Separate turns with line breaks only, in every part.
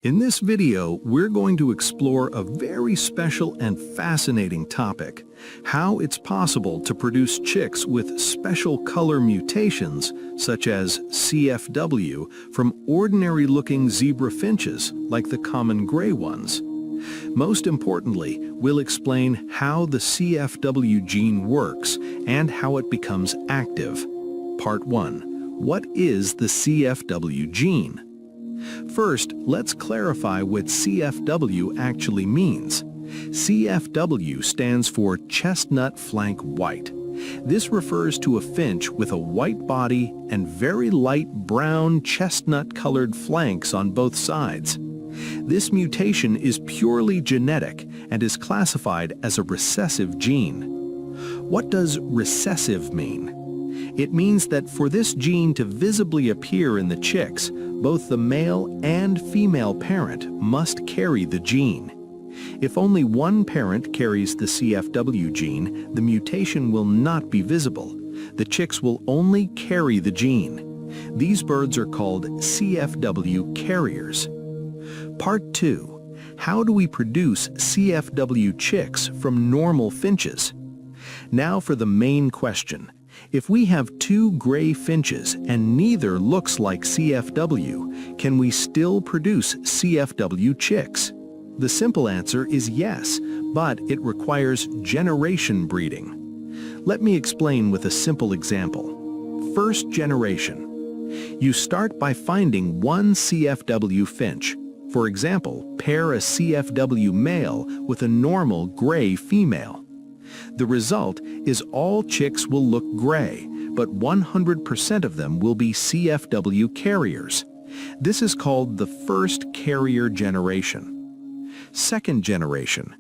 In this video, we're going to explore a very special and fascinating topic: how it's possible to produce chicks with special color mutations, such as CFW, from ordinary-looking zebra finches, like the common gray ones. Most importantly, we'll explain how the CFW gene works and how it becomes active. Part 1. What is the CFW gene? First, let's clarify what CFW actually means. CFW stands for Chestnut Flank White. This refers to a finch with a white body and very light brown chestnut-colored flanks on both sides. This mutation is purely genetic and is classified as a recessive gene. What does recessive mean? It means that for this gene to visibly appear in the chicks, both the male and female parent must carry the gene. If only one parent carries the CFW gene, the mutation will not be visible. The chicks will only carry the gene. These birds are called CFW carriers. Part 2. How do we produce CFW chicks from normal finches? Now for the main question. If we have two gray finches and neither looks like CFW, can we still produce CFW chicks? The simple answer is yes, but it requires generation breeding. Let me explain with a simple example. First generation. You start by finding one CFW finch. For example, pair a CFW male with a normal gray female. The result is all chicks will look gray, but 100% of them will be CFW carriers. This is called the first carrier generation. Second generation.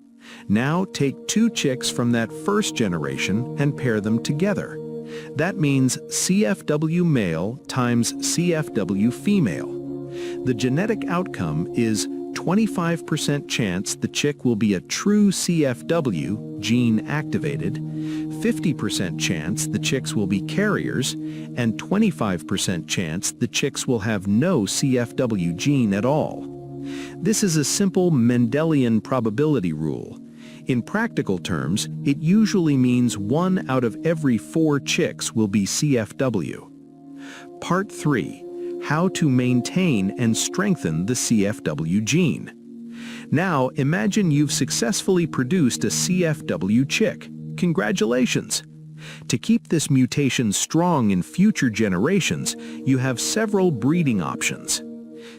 Now take two chicks from that first generation and pair them together. That means CFW male times CFW female. The genetic outcome is 25% chance the chick will be a true CFW, gene activated, 50% chance the chicks will be carriers, and 25% chance the chicks will have no CFW gene at all. This is a simple Mendelian probability rule. In practical terms, it usually means 1 out of every 4 chicks will be CFW. Part 3. How to maintain and strengthen the CFW gene. Now imagine you've successfully produced a CFW chick. Congratulations! To keep this mutation strong in future generations, you have several breeding options.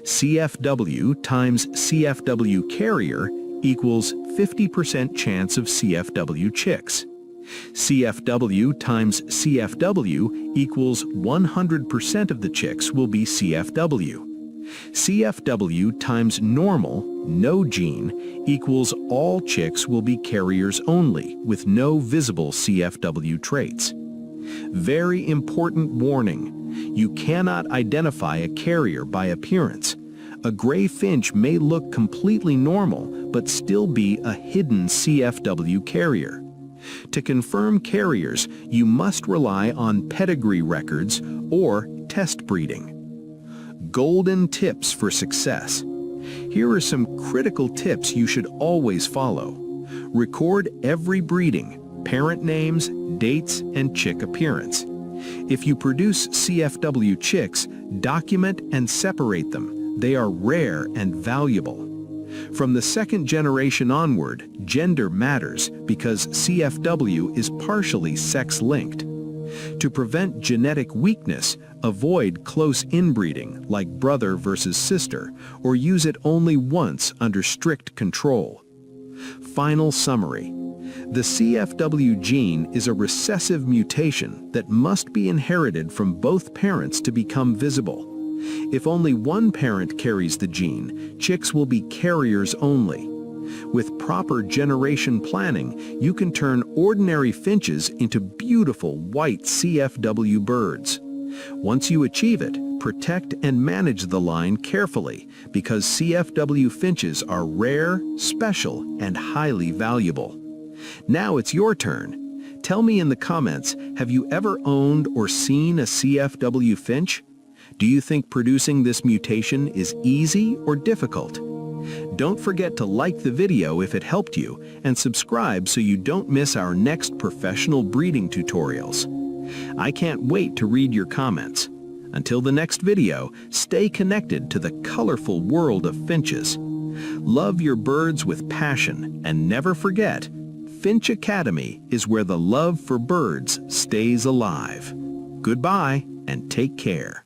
CFW times CFW carrier equals 50% chance of CFW chicks. CFW times CFW equals 100% of the chicks will be CFW. CFW times normal, no gene, equals all chicks will be carriers only, with no visible CFW traits. Very important warning. You cannot identify a carrier by appearance. A gray finch may look completely normal, but still be a hidden CFW carrier. To confirm carriers, you must rely on pedigree records or test breeding. Golden tips for success. Here are some critical tips you should always follow. Record every breeding, parent names, dates, and chick appearance. If you produce CFW chicks, document and separate them. They are rare and valuable. From the second generation onward, gender matters because CFW is partially sex-linked. To prevent genetic weakness, avoid close inbreeding like brother versus sister, or use it only once under strict control. Final summary. The CFW gene is a recessive mutation that must be inherited from both parents to become visible. If only one parent carries the gene, chicks will be carriers only. With proper generation planning, you can turn ordinary finches into beautiful white CFW birds. Once you achieve it, protect and manage the line carefully, because CFW finches are rare, special, and highly valuable. Now it's your turn. Tell me in the comments, have you ever owned or seen a CFW finch? Do you think producing this mutation is easy or difficult? Don't forget to like the video if it helped you and subscribe so you don't miss our next professional breeding tutorials. I can't wait to read your comments. Until the next video, stay connected to the colorful world of finches. Love your birds with passion and never forget, Finch Academy is where the love for birds stays alive. Goodbye and take care.